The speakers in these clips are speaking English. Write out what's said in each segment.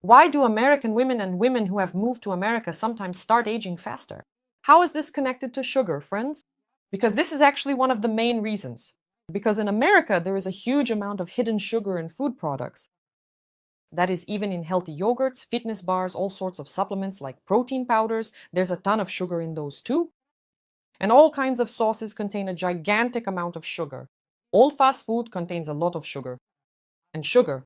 Why do American women and women who have moved to America sometimes start aging faster? How is this connected to sugar, friends? Because this is actually one of the main reasons. Because in America, there is a huge amount of hidden sugar in food products. That is, even in healthy yogurts, fitness bars, all sorts of supplements like protein powders, there's a ton of sugar in those too. And all kinds of sauces contain a gigantic amount of sugar. All fast food contains a lot of sugar. And sugar,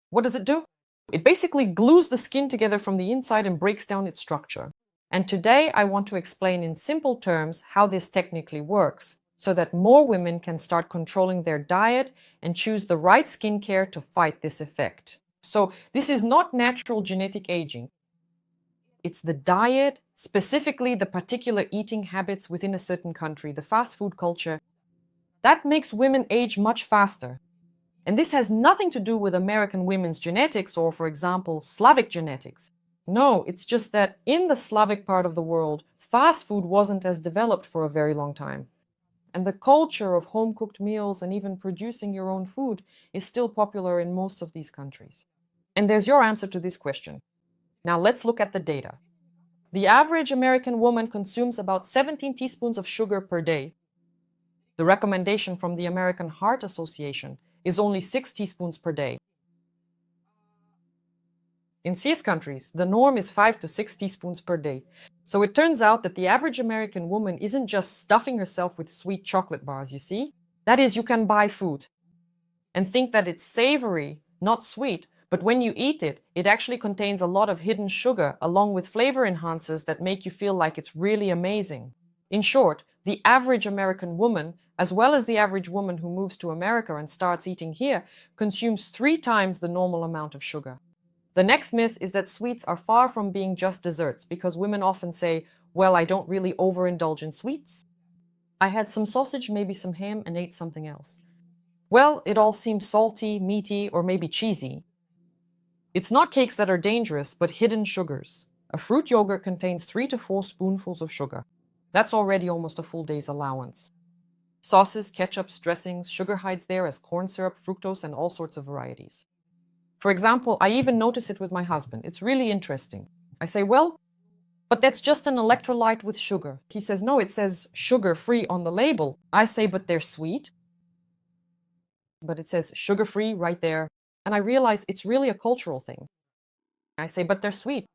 what does it do? It basically glues the skin together from the inside and breaks down its structure. And today I want to explain in simple terms how this technically works, so that more women can start controlling their diet and choose the right skincare to fight this effect. So this is not natural genetic aging. It's the diet, specifically the particular eating habits within a certain country, the fast food culture, that makes women age much faster. And this has nothing to do with American women's genetics or, for example, Slavic genetics. No, it's just that in the Slavic part of the world, fast food wasn't as developed for a very long time. And the culture of home-cooked meals and even producing your own food is still popular in most of these countries. And there's your answer to this question. Now let's look at the data. The average American woman consumes about 17 teaspoons of sugar per day. The recommendation from the American Heart Association is only 6 teaspoons per day. In CIS countries, the norm is 5 to 6 teaspoons per day. So it turns out that the average American woman isn't just stuffing herself with sweet chocolate bars, you see? That is, you can buy food and think that it's savory, not sweet, but when you eat it, it actually contains a lot of hidden sugar along with flavor enhancers that make you feel like it's really amazing. In short, the average American woman, as well as the average woman who moves to America and starts eating here, consumes 3 times the normal amount of sugar. The next myth is that sweets are far from being just desserts, because women often say, well, I don't really overindulge in sweets. I had some sausage, maybe some ham, and ate something else. Well, it all seemed salty, meaty, or maybe cheesy. It's not cakes that are dangerous, but hidden sugars. A fruit yogurt contains 3 to 4 spoonfuls of sugar. That's already almost a full day's allowance. Sauces, ketchups, dressings, sugar hides there as corn syrup, fructose, and all sorts of varieties. For example, I even notice it with my husband. It's really interesting. I say, well, but that's just an electrolyte with sugar. He says, no, it says sugar-free on the label. I say, but they're sweet. But it says sugar-free right there. And I realize it's really a cultural thing. I say, but they're sweet.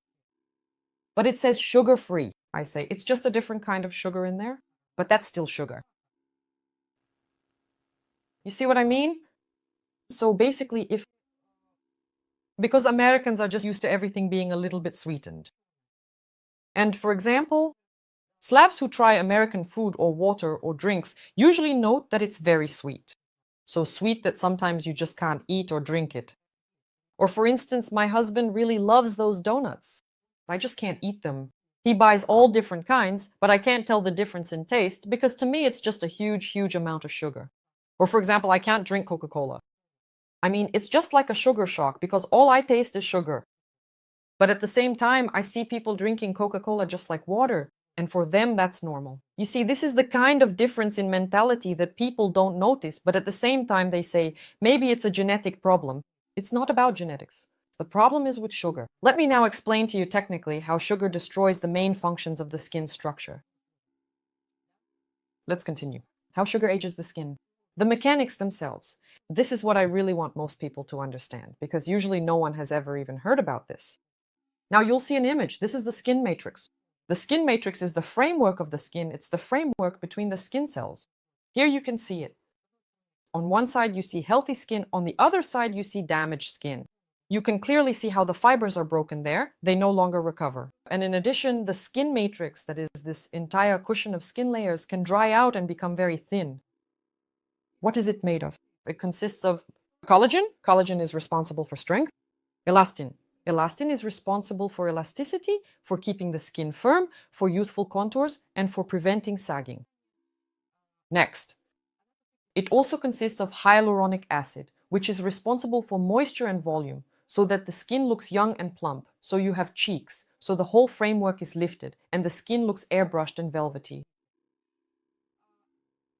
But it says sugar-free. I say, it's just a different kind of sugar in there, but that's still sugar. You see what I mean? So basically, because Americans are just used to everything being a little bit sweetened. And for example, Slavs who try American food or water or drinks usually note that it's very sweet. So sweet that sometimes you just can't eat or drink it. Or for instance, my husband really loves those donuts. I just can't eat them. He buys all different kinds, but I can't tell the difference in taste because to me it's just a huge, huge amount of sugar. Or for example, I can't drink Coca-Cola. I mean, it's just like a sugar shock because all I taste is sugar. But at the same time, I see people drinking Coca-Cola just like water, and for them that's normal. You see, this is the kind of difference in mentality that people don't notice, but at the same time they say, maybe it's a genetic problem. It's not about genetics. The problem is with sugar. Let me now explain to you technically how sugar destroys the main functions of the skin structure. Let's continue. How sugar ages the skin. The mechanics themselves. This is what I really want most people to understand, because usually no one has ever even heard about this. Now you'll see an image. This is the skin matrix. The skin matrix is the framework of the skin. It's the framework between the skin cells. Here you can see it. On one side you see healthy skin, on the other side you see damaged skin. You can clearly see how the fibers are broken there. They no longer recover. And in addition, the skin matrix, that is this entire cushion of skin layers, can dry out and become very thin. What is it made of? It consists of collagen. Collagen is responsible for strength. Elastin. Elastin is responsible for elasticity, for keeping the skin firm, for youthful contours, and for preventing sagging. Next. It also consists of hyaluronic acid, which is responsible for moisture and volume, so that the skin looks young and plump, so you have cheeks, so the whole framework is lifted, and the skin looks airbrushed and velvety.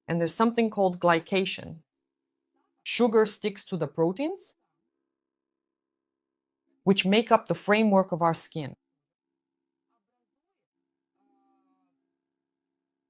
And there's something called glycation. Sugar sticks to the proteins, which make up the framework of our skin.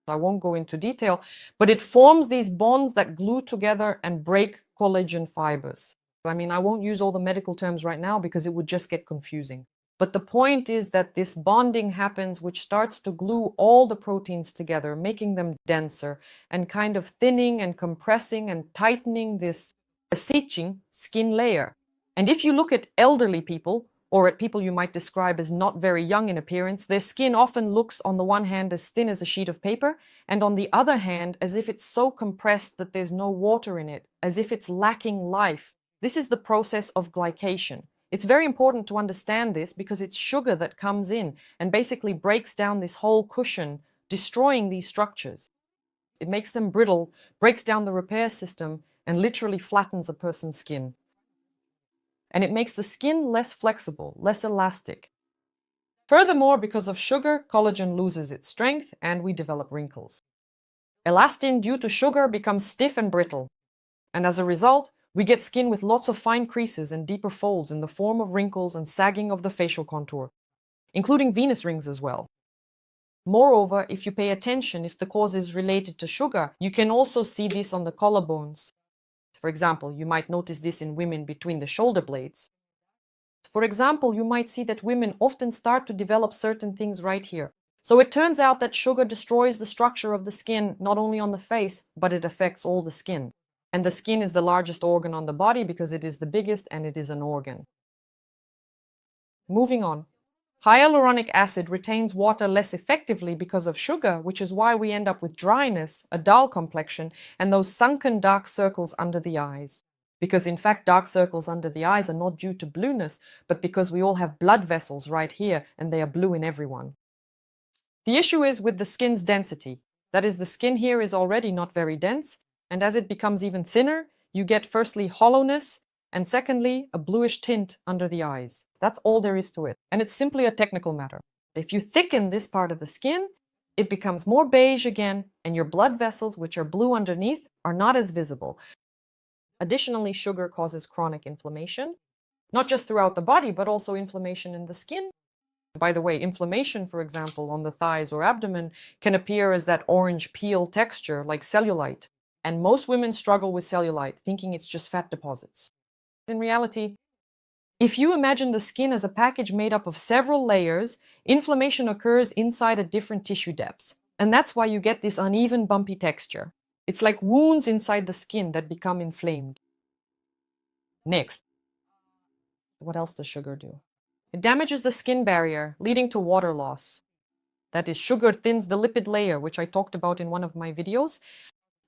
I won't go into detail, but it forms these bonds that glue together and break collagen fibers. I mean, I won't use all the medical terms right now because it would just get confusing. But the point is that this bonding happens, which starts to glue all the proteins together, making them denser and kind of thinning and compressing and tightening this stitching skin layer. And if you look at elderly people, or at people you might describe as not very young in appearance, their skin often looks on the one hand as thin as a sheet of paper, and on the other hand as if it's so compressed that there's no water in it, as if it's lacking life. This is the process of glycation. It's very important to understand this because it's sugar that comes in and basically breaks down this whole cushion, destroying these structures. It makes them brittle, breaks down the repair system, and literally flattens a person's skin. And it makes the skin less flexible, less elastic. Furthermore, because of sugar, collagen loses its strength and we develop wrinkles. Elastin due to sugar becomes stiff and brittle. And as a result, we get skin with lots of fine creases and deeper folds in the form of wrinkles and sagging of the facial contour, including venous rings as well. Moreover, if you pay attention, if the cause is related to sugar, you can also see this on the collarbones. For example, you might notice this in women between the shoulder blades. For example, you might see that women often start to develop certain things right here. So it turns out that sugar destroys the structure of the skin, not only on the face, but it affects all the skin. And the skin is the largest organ on the body because it is the biggest and it is an organ. Moving on. Hyaluronic acid retains water less effectively because of sugar, which is why we end up with dryness, a dull complexion, and those sunken dark circles under the eyes. Because in fact, dark circles under the eyes are not due to blueness, but because we all have blood vessels right here, and they are blue in everyone. The issue is with the skin's density. That is, the skin here is already not very dense, and as it becomes even thinner, you get firstly hollowness, and secondly, a bluish tint under the eyes. That's all there is to it. And it's simply a technical matter. If you thicken this part of the skin, it becomes more beige again, and your blood vessels, which are blue underneath, are not as visible. Additionally, sugar causes chronic inflammation, not just throughout the body, but also inflammation in the skin. By the way, inflammation, for example, on the thighs or abdomen can appear as that orange peel texture, like cellulite. And most women struggle with cellulite, thinking it's just fat deposits. In reality, if you imagine the skin as a package made up of several layers, inflammation occurs inside at different tissue depths. And that's why you get this uneven, bumpy texture. It's like wounds inside the skin that become inflamed. Next, what else does sugar do? It damages the skin barrier, leading to water loss. That is, sugar thins the lipid layer, which I talked about in one of my videos.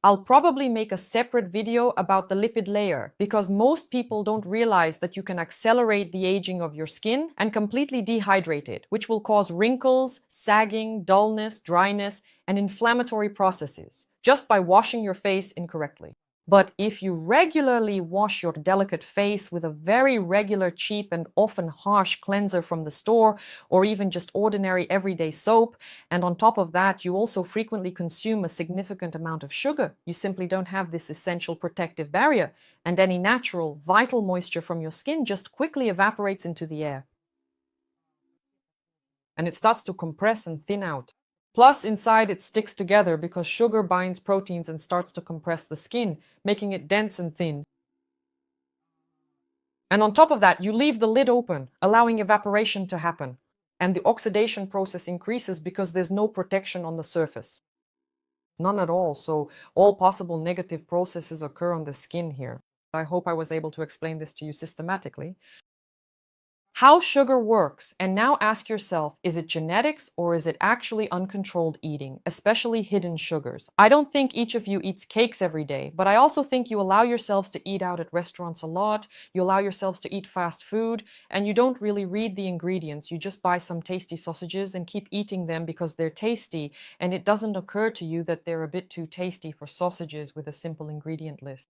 I'll probably make a separate video about the lipid layer because most people don't realize that you can accelerate the aging of your skin and completely dehydrate it, which will cause wrinkles, sagging, dullness, dryness, and inflammatory processes just by washing your face incorrectly. But if you regularly wash your delicate face with a very regular, cheap, and often harsh cleanser from the store, or even just ordinary everyday soap, and on top of that, you also frequently consume a significant amount of sugar, you simply don't have this essential protective barrier, and any natural, vital moisture from your skin just quickly evaporates into the air. And it starts to compress and thin out. Plus, inside it sticks together because sugar binds proteins and starts to compress the skin, making it dense and thin. And on top of that, you leave the lid open, allowing evaporation to happen. And the oxidation process increases because there's no protection on the surface. None at all, so all possible negative processes occur on the skin here. I hope I was able to explain this to you systematically. How sugar works, and now ask yourself, is it genetics or is it actually uncontrolled eating, especially hidden sugars? I don't think each of you eats cakes every day, but I also think you allow yourselves to eat out at restaurants a lot, you allow yourselves to eat fast food, and you don't really read the ingredients. You just buy some tasty sausages and keep eating them because they're tasty, and it doesn't occur to you that they're a bit too tasty for sausages with a simple ingredient list.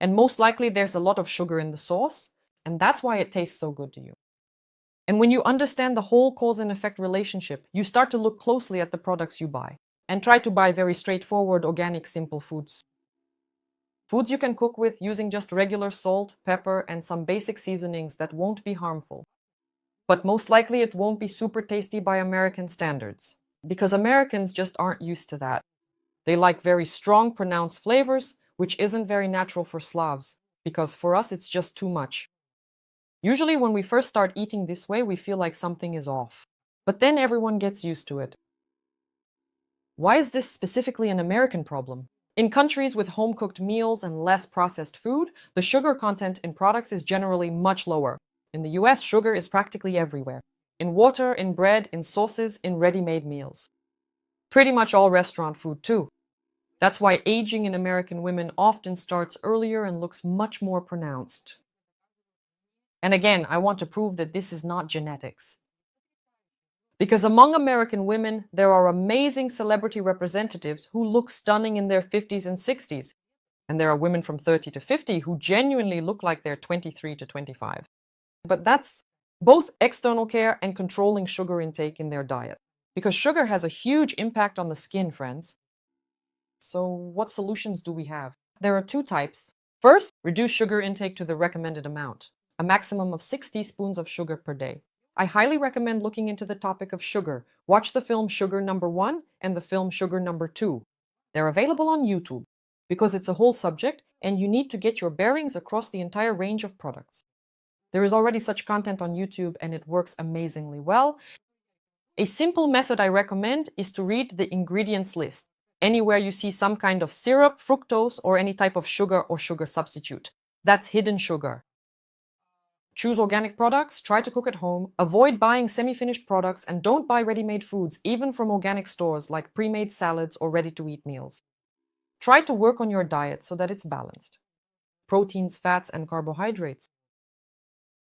And most likely there's a lot of sugar in the sauce, and that's why it tastes so good to you. And when you understand the whole cause and effect relationship, you start to look closely at the products you buy and try to buy very straightforward, organic, simple foods. Foods you can cook with using just regular salt, pepper, and some basic seasonings that won't be harmful. But most likely it won't be super tasty by American standards, because Americans just aren't used to that. They like very strong, pronounced flavors, which isn't very natural for Slavs, because for us it's just too much. Usually when we first start eating this way, we feel like something is off. But then everyone gets used to it. Why is this specifically an American problem? In countries with home-cooked meals and less processed food, the sugar content in products is generally much lower. In the US, sugar is practically everywhere. In water, in bread, in sauces, in ready-made meals. Pretty much all restaurant food too. That's why aging in American women often starts earlier and looks much more pronounced. And again, I want to prove that this is not genetics. Because among American women, there are amazing celebrity representatives who look stunning in their 50s and 60s. And there are women from 30 to 50 who genuinely look like they're 23 to 25. But that's both external care and controlling sugar intake in their diet. Because sugar has a huge impact on the skin, friends. So what solutions do we have? There are two types. First, reduce sugar intake to the recommended amount, a maximum of 6 teaspoons of sugar per day. I highly recommend looking into the topic of sugar. Watch the film Sugar Number 1 and the film Sugar Number 2. They're available on YouTube because it's a whole subject and you need to get your bearings across the entire range of products. There is already such content on YouTube and it works amazingly well. A simple method I recommend is to read the ingredients list. Anywhere you see some kind of syrup, fructose, or any type of sugar or sugar substitute. That's hidden sugar. Choose organic products, try to cook at home, avoid buying semi-finished products, and don't buy ready-made foods, even from organic stores like pre-made salads or ready-to-eat meals. Try to work on your diet so that it's balanced. Proteins, fats, and carbohydrates.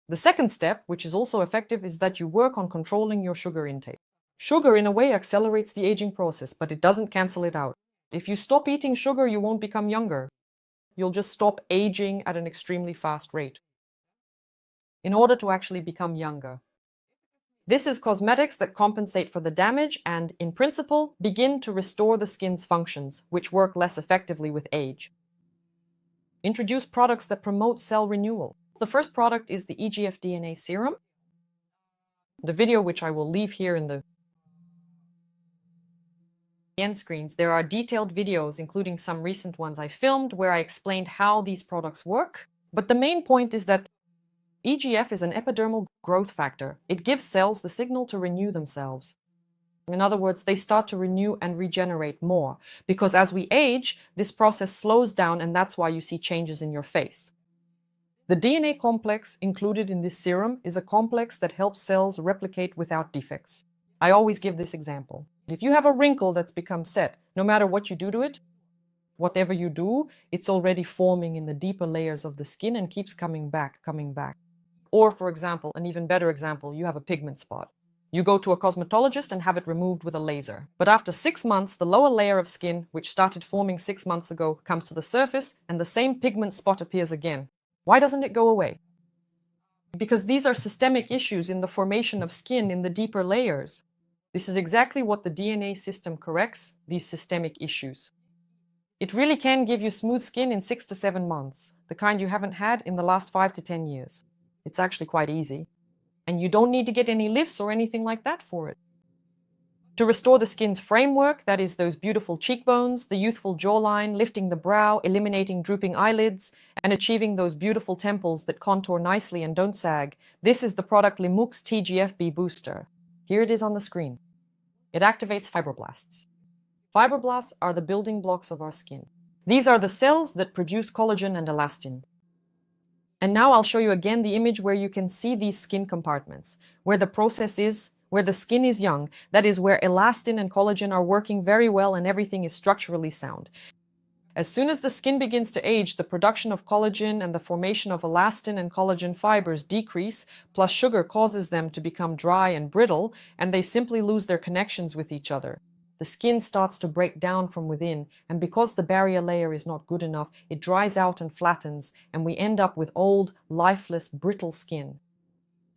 The second step, which is also effective, is that you work on controlling your sugar intake. Sugar, in a way, accelerates the aging process, but it doesn't cancel it out. If you stop eating sugar, you won't become younger. You'll just stop aging at an extremely fast rate in order to actually become younger. This is cosmetics that compensate for the damage and, in principle, begin to restore the skin's functions, which work less effectively with age. Introduce products that promote cell renewal. The first product is the EGF DNA serum. The video, which I will leave here in the end screens, there are detailed videos, including some recent ones I filmed, where I explained how these products work. But the main point is that EGF is an epidermal growth factor. It gives cells the signal to renew themselves. In other words, they start to renew and regenerate more, because as we age, this process slows down, and that's why you see changes in your face. The DNA complex included in this serum is a complex that helps cells replicate without defects. I always give this example. If you have a wrinkle that's become set, no matter what you do to it, whatever you do, it's already forming in the deeper layers of the skin and keeps coming back. Or, for example, an even better example, you have a pigment spot. You go to a cosmetologist and have it removed with a laser. But after 6 months, the lower layer of skin, which started forming 6 months ago, comes to the surface and the same pigment spot appears again. Why doesn't it go away? Because these are systemic issues in the formation of skin in the deeper layers. This is exactly what the DNA system corrects, these systemic issues. It really can give you smooth skin in 6 to 7 months, the kind you haven't had in the last 5 to 10 years. It's actually quite easy. And you don't need to get any lifts or anything like that for it. To restore the skin's framework, that is those beautiful cheekbones, the youthful jawline, lifting the brow, eliminating drooping eyelids, and achieving those beautiful temples that contour nicely and don't sag, this is the product Limux TGFB Booster. Here it is on the screen. It activates fibroblasts. Fibroblasts are the building blocks of our skin. These are the cells that produce collagen and elastin. And now I'll show you again the image where you can see these skin compartments, where the process is, where the skin is young, that is where elastin and collagen are working very well and everything is structurally sound. As soon as the skin begins to age, the production of collagen and the formation of elastin and collagen fibers decrease, plus sugar causes them to become dry and brittle, and they simply lose their connections with each other. The skin starts to break down from within, and because the barrier layer is not good enough, it dries out and flattens, and we end up with old, lifeless, brittle skin.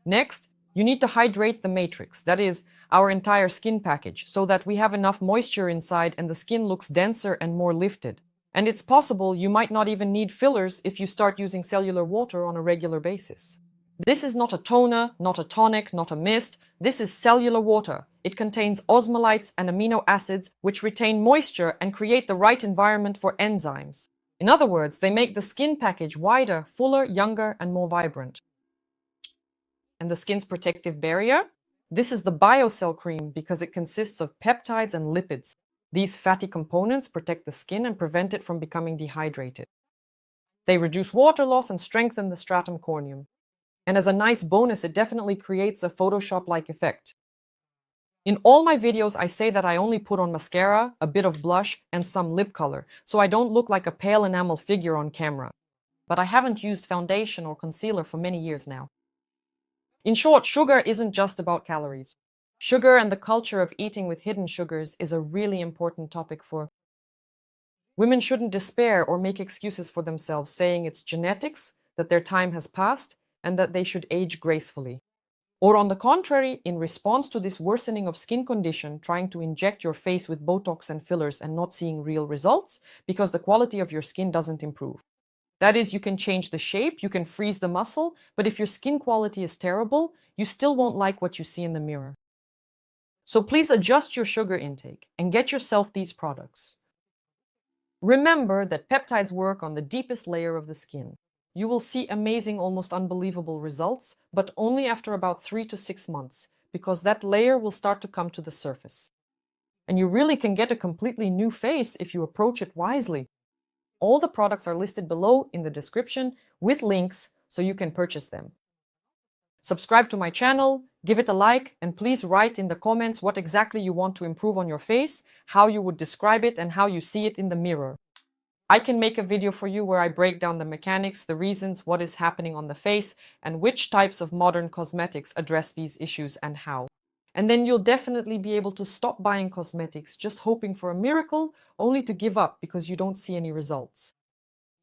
Next, you need to hydrate the matrix, that is, our entire skin package, so that we have enough moisture inside and the skin looks denser and more lifted. And it's possible you might not even need fillers if you start using cellular water on a regular basis. This is not a toner, not a tonic, not a mist. This is cellular water. It contains osmolytes and amino acids which retain moisture and create the right environment for enzymes. In other words, they make the skin package wider, fuller, younger, and more vibrant. And the skin's protective barrier? This is the BioCell cream because it consists of peptides and lipids. These fatty components protect the skin and prevent it from becoming dehydrated. They reduce water loss and strengthen the stratum corneum. And as a nice bonus, it definitely creates a Photoshop-like effect. In all my videos, I say that I only put on mascara, a bit of blush, and some lip color, so I don't look like a pale enamel figure on camera. But I haven't used foundation or concealer for many years now. In short, sugar isn't just about calories. Sugar and the culture of eating with hidden sugars is a really important topic for women. Shouldn't despair or make excuses for themselves, saying it's genetics, that their time has passed, and that they should age gracefully. Or on the contrary, in response to this worsening of skin condition, trying to inject your face with Botox and fillers and not seeing real results because the quality of your skin doesn't improve. That is, you can change the shape, you can freeze the muscle, but if your skin quality is terrible, you still won't like what you see in the mirror. So please adjust your sugar intake and get yourself these products. Remember that peptides work on the deepest layer of the skin. You will see amazing, almost unbelievable results, but only after about 3 to 6 months, because that layer will start to come to the surface. And you really can get a completely new face if you approach it wisely. All the products are listed below in the description with links so you can purchase them. Subscribe to my channel, give it a like, and please write in the comments what exactly you want to improve on your face, how you would describe it, and how you see it in the mirror. I can make a video for you where I break down the mechanics, the reasons, what is happening on the face, and which types of modern cosmetics address these issues and how. And then you'll definitely be able to stop buying cosmetics just hoping for a miracle, only to give up because you don't see any results.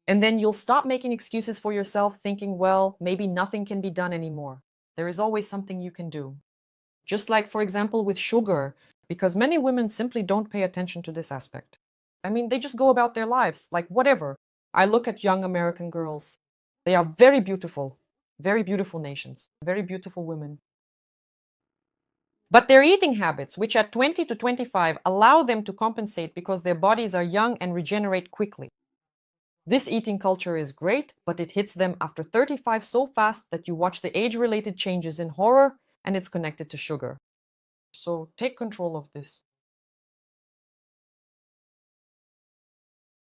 And then you'll stop making excuses for yourself, thinking, well, maybe nothing can be done anymore. There is always something you can do. Just like, for example, with sugar, because many women simply don't pay attention to this aspect. I mean, they just go about their lives, like whatever. I look at young American girls. They are very beautiful nations, very beautiful women. But their eating habits, which at 20 to 25 allow them to compensate because their bodies are young and regenerate quickly. This eating culture is great, but it hits them after 35 so fast that you watch the age-related changes in horror, and it's connected to sugar. So take control of this.